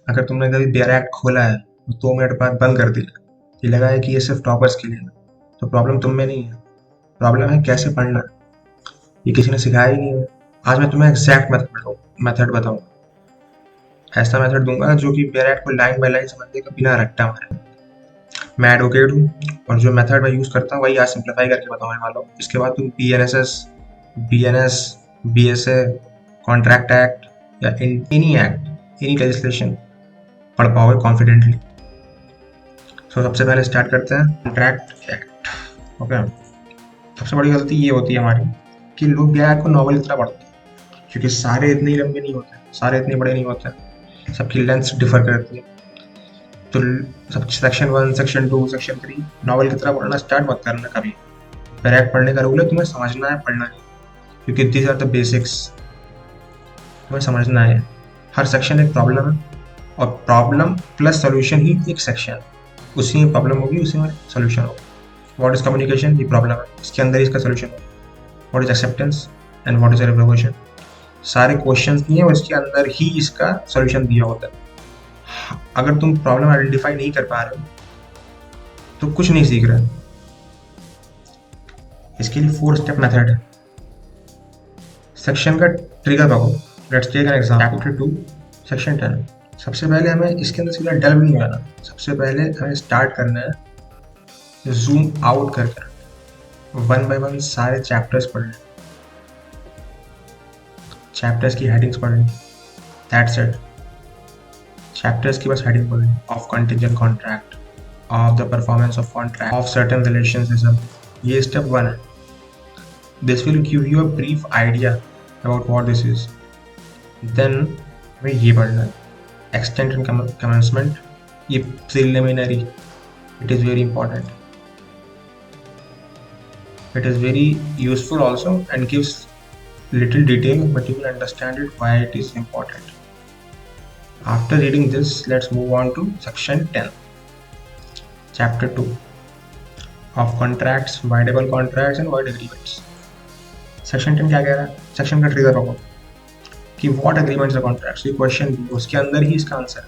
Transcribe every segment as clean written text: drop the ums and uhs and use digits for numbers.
अगर तुमने कभी बेयर एक्ट खोला है तो 2 मिनट बाद बंद कर दिया, ये लगा है कि ये सिर्फ टॉपर्स के लिए है, तो प्रॉब्लम तुम में नहीं है, प्रॉब्लम है कैसे पढ़ना है। ये किसी ने सिखाया ही नहीं है। आज मैं तुम्हें एग्जैक्ट मेथड बताऊंगा। ऐसा मेथड दूंगा जो कि बेयर एक्ट को लाइन बाय लाइन समझने का बिना रट्टा मारे। मैं एडवोकेट हूँ और जो मेथड मैं यूज करता हूँ वही आज सिंप्लीफाई करके बताने वाला हूँ। इसके बाद तुम BNSS, BNS, BSA, contract act या एनी एक्ट, एनी लेजिस्लेशन पढ़ पाओगे कॉन्फिडेंटली। तो सबसे पहले स्टार्ट करते हैं कॉन्ट्रैक्ट एक्ट। ओके, सबसे बड़ी गलती ये होती है हमारी कि लोग बेयर एक्ट को नॉवल की तरह पढ़ते हैं, क्योंकि सारे इतने ही लंबे नहीं होते, सारे इतने बड़े नहीं होते, सबकी लेंथ डिफर करती है। तो sub section 1, section 2, section 3 novel की तरह पढ़ना स्टार्ट मत करना कभी। बेयर एक्ट पढ़ने का रूल है तुम्हें समझना है, पढ़ना नहीं, क्योंकि दीज आर द बेसिक्स, तुम्हें समझना है। हर सेक्शन एक प्रॉब्लम है और प्रॉब्लम प्लस सोल्यूशन ही एक सेक्शन, उसी में प्रॉब्लम होगी उसी में सोल्यूशन होगा। व्हाट इज कम्युनिकेशन, ये प्रॉब्लम है, इसके अंदर ही इसका सोल्यूशन है। What is acceptance and what is revocation, सारे क्वेश्चंस दिए और इसके अंदर ही इसका सोल्यूशन दिया होता है। अगर तुम प्रॉब्लम आइडेंटिफाई नहीं कर पा रहे हो तो कुछ नहीं सीख रहे। इसके लिए 4 स्टेप मेथड है। सेक्शन का ट्रिगर देखो, let's take an example, chapter 2 section 10। सबसे पहले हमें इसके अंदर सीधा डल नहीं आना, सबसे पहले हमें स्टार्ट करना है जूम आउट करके, 1 बाय 1 सारे चैप्टर्स पढ़ने, चैप्टर्स की हेडिंग्स पढ़नी, दैट्स इट। चैप्टर्स की बस हेडिंग पढ़नी, of contingent contract, of the performance of contract, of certain relationship, ये स्टेप 1 है। This will give you a brief idea about what this is. देन हमें ये पढ़ना है एक्सटेंट एंड कमेंसमेंट, ये preliminary, it is very important, it is very useful also and gives little detail, but you will understand it why it is important. After reading this, let's move on to section 10, chapter 2 of contracts, voidable contracts and void agreements. section 10 क्या कह रहा है, section का trigger होगा कि what agreements are contracts, ये question उसके अंदर ही इसका आंसर है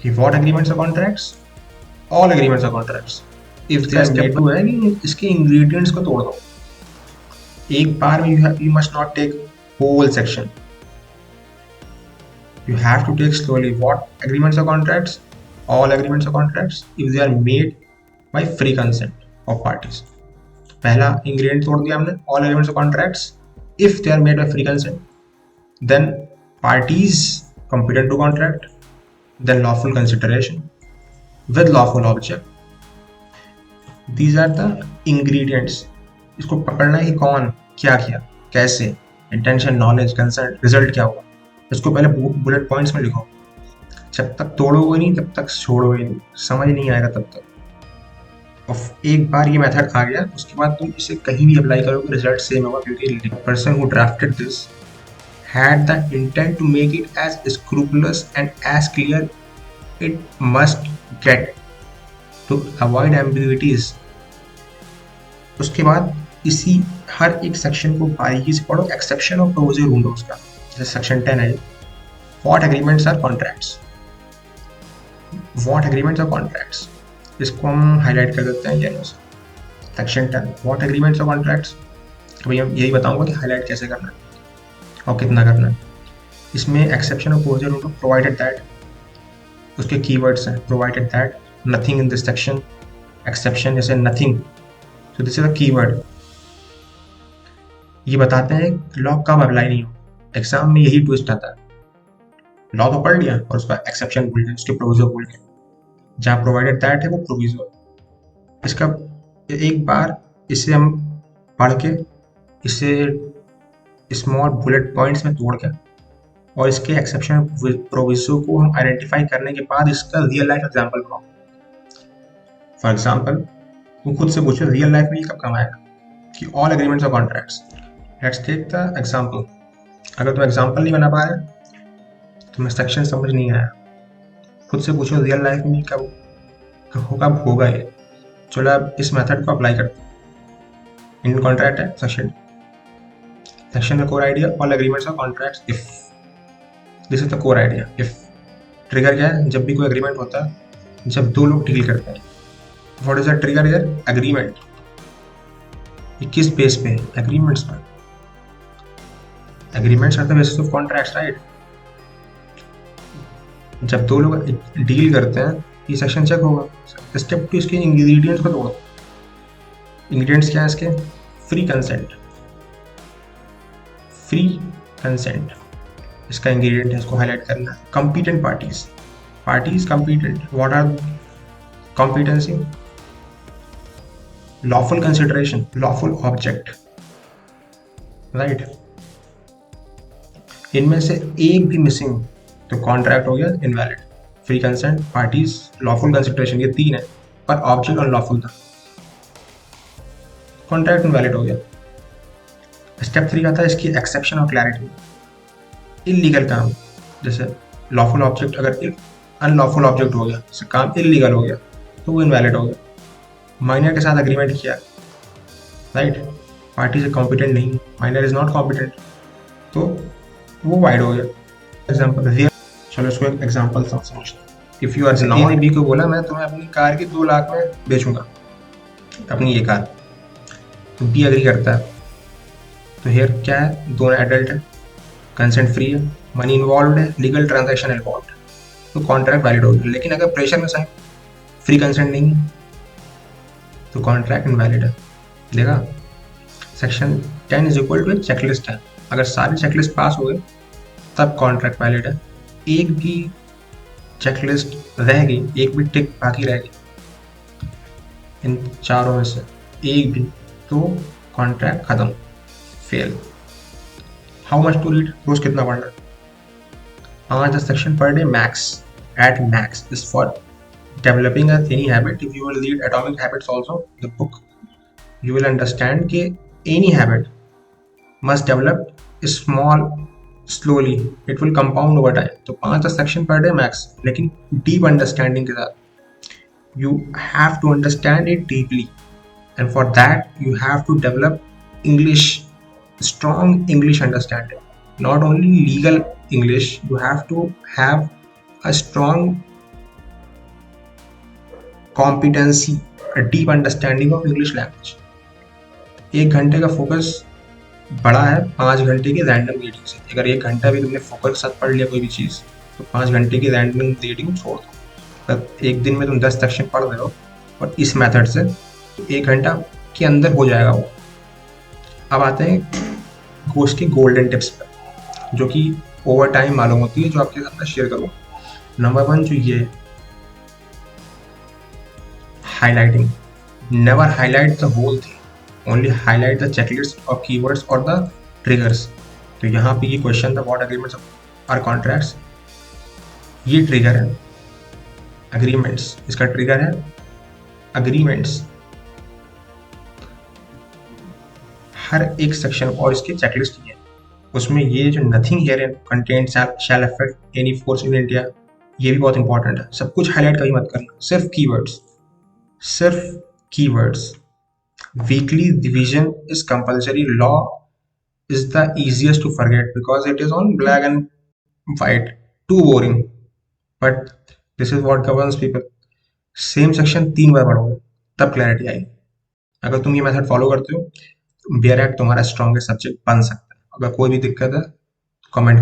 कि what agreements are contracts, all agreements are contracts if they are made to है कि इसके इंग्रेडिएंट्स को तोड़ दो एक बार में। you must not take whole section, you have to take slowly. What agreements are contracts, all agreements are contracts if they are made by free consent of parties. पहला ingredient तोड़ दिया हमने, all agreements are contracts if they are made by free consent, then parties competent to contract, then lawful consideration with lawful object. These are the ingredients. इसको पकड़ना है कि कौन क्या किया, कैसे, इंटेंशन, नॉलेज, कंसर्न, रिजल्ट क्या हुआ, इसको पहले बुलेट पॉइंट्स में लिखो। जब तक तोड़ोगे नहीं तब तक छोड़ोगे नहीं, समझ नहीं आएगा तब तक। और एक बार ये मेथड आ गया उसके बाद तुम इसे कहीं भी अप्लाई करोगे रिजल्ट सेम होगा, क्योंकि person who drafted this had the intent to make it as scrupulous and as clear it must get to avoid ambiguities. उसके बाद इसी हर एक सेक्शन को बारीकी से पढ़ो, एक्सेप्शन और प्रोविजन ढूंढो उसका। जैसे सेक्शन 10 है, what agreements are contracts, what agreements are contracts, इसको हम हाईलाइट कर देते हैं येलो से। Section 10 what agreements are contracts, तो भैया यही बताऊंगा कि हाईलाइट कैसे करना है और कितना करना है। इसमें एक्सेप्शन और प्रोविजन ढूंढो, प्रोवाइडेड दैट, उसके कीवर्ड्स हैं, provided that, nothing in this section, exception जैसे नथिंग, तो दिस इज अ कीवर्ड। ये बताते हैं लॉ कब अप्लाई नहीं हो, एग्जाम में यही ट्विस्ट आता है। लॉ तो पढ़ लिया और उसका एक्सेप्शन भूल गए, उसके प्रोविजो भूल गए, जहाँ प्रोवाइडेड दैट है वो प्रोविजो। इसका एक बार इसे हम पढ़ के इसे स्मॉल बुलेट पॉइंट्स में तोड़ के और इसके एक्सेप्शन प्रोविजो को हम आइडेंटिफाई करने के बाद इसका रियल लाइफ एग्जाम्पल बनाओ। फॉर एग्जाम्पल तुम खुद से पूछो रियल लाइफ में ये कब काम आएगा कि ऑल एग्रीमेंट्स और contracts. Let's take the example. अगर तुम एग्जाम्पल नहीं बना पा रहे, तुम्हें सेक्शन समझ नहीं आया, खुद से पूछो रियल लाइफ में कब होगा ये। चलो अब इस मेथड को अप्लाई करते हैं। इंडियन कॉन्ट्रैक्ट है सेक्शन का कोर आइडिया, ऑल एग्रीमेंट्स और contracts if this is the core idea. If trigger क्या है, जब भी कोई एग्रीमेंट होता है, जब दो लोग डील करते हैं, what is the trigger here? Agreement. ये किस बेस पे है? एग्रीमेंट्स पर। Agreements are the basis of contracts, right? जब दो लोग डील करते हैं, ये सेक्शन चेक होगा। स्टेप 2, इसके इंग्रेडिएंट्स को तोड़ो। इंग्रेडिएंट्स क्या है इसके? Free consent. फ्री कंसेंट इसका इंग्रेडिएंट है, इसको हाईलाइट करना है। Competent parties. Parties competent, what are competency? Lawful consideration, lawful object, right? इनमें से एक भी मिसिंग तो कॉन्ट्रैक्ट हो गया invalid. Free consent, parties, lawful consideration, ये 3 है, पर ऑब्जेक्ट अनलॉफुल था, कॉन्ट्रैक्ट इनवैलिड हो गया। स्टेप 3 का था इसकी एक्सेप्शन और क्लैरिटी। इलीगल काम, जैसे लॉफुल ऑब्जेक्ट अगर अनलॉफुल ऑब्जेक्ट हो गया, जैसे काम इलीगल हो गया, तो वो इनवैलिड हो गया। माइनर के साथ एग्रीमेंट किया, राइट? पार्टी से कॉम्पिटेंट नहीं, माइनर इज नॉट कॉम्पिटेंट, तो वो वाइड हो गया। एग्जाम्पल, चलो इसको एक एग्जाम्पल समझते। If you are not, B को बोला मैं तुम्हें अपनी कार की 2 लाख में बेचूंगा, अपनी ये कार, तो बी एग्री करता है। तो हेयर क्या है? दोनों एडल्ट है, कंसेंट फ्री है, मनी इन्वॉल्व है, लीगल ट्रांजैक्शन इन्वॉल्व है, तो कॉन्ट्रैक्ट वैलिड होगी। लेकिन अगर प्रेशर में साइन, फ्री कंसेंट नहीं है, तो कॉन्ट्रैक्ट इनवैलिड है। देखा? सेक्शन 10 इज इक्वल टू एक चेकलिस्ट है। अगर सारी चेकलिस्ट पास हो गए तब कॉन्ट्रैक्ट वैलिड है। एक भी चेकलिस्ट रह गई, एक भी टिक बाकी रह गई इन चारों में से एक भी, तो कॉन्ट्रैक्ट खत्म, fail. How much to read? रोज कितना पढ़ना? 5-10 section per day max, at max, is for developing any habit. If you will read Atomic Habits also, the book, you will understand कि any habit must develop small, slowly, it will compound over time. तो 5-10 section per day max, लेकिन deep understanding के साथ। You have to understand it deeply, and for that you have to develop English, strong English understanding. Not only legal English, you have to have a strong competency, a deep understanding of English language. 1 घंटे का focus बड़ा है 5 घंटे की random reading से। अगर 1 घंटा भी तुमने फोकस के साथ पढ़ लिया कोई भी चीज़, तो 5 घंटे की रैंडम रीडिंग छोड़ दो। अगर एक दिन में तुम 10 सेक्शन पढ़ रहे हो और इस मेथड से, तो 1 घंटा के अंदर हो जाएगा वो। अब आते हैं कोर्स की गोल्डन टिप्स पर, जो कि ओवर टाइम मालूम होती है, जो आपके साथ मैं शेयर करूँ। नंबर 1 जो ये highlighting. Never highlight the whole thing. Only highlight the checklist or keywords or the triggers. तो यहाँ पे ये क्वेश्चन था, what agreements are contracts? ये ट्रिगर है agreements, इसका ट्रिगर है agreements। हर एक सेक्शन और इसकी चेकलिस्ट है, उसमें ये जो nothing here contained shall affect any force in India, ये भी बहुत इंपॉर्टेंट है। सब कुछ हाईलाइट कभी मत करना, सिर्फ कीवर्ड्स, सिर्फ keywords. Weekly revision is compulsory. Law is the easiest to forget because it is on black and white. Too boring. But this is what governs people. Same section 3 बार पढ़ोगे तब क्लैरिटी आएगी। अगर तुम ये मेथड फॉलो करते हो, BRAC तुम्हारा strongest subject बन सकता है। अगर कोई भी दिक्कत है, कमेंट करो।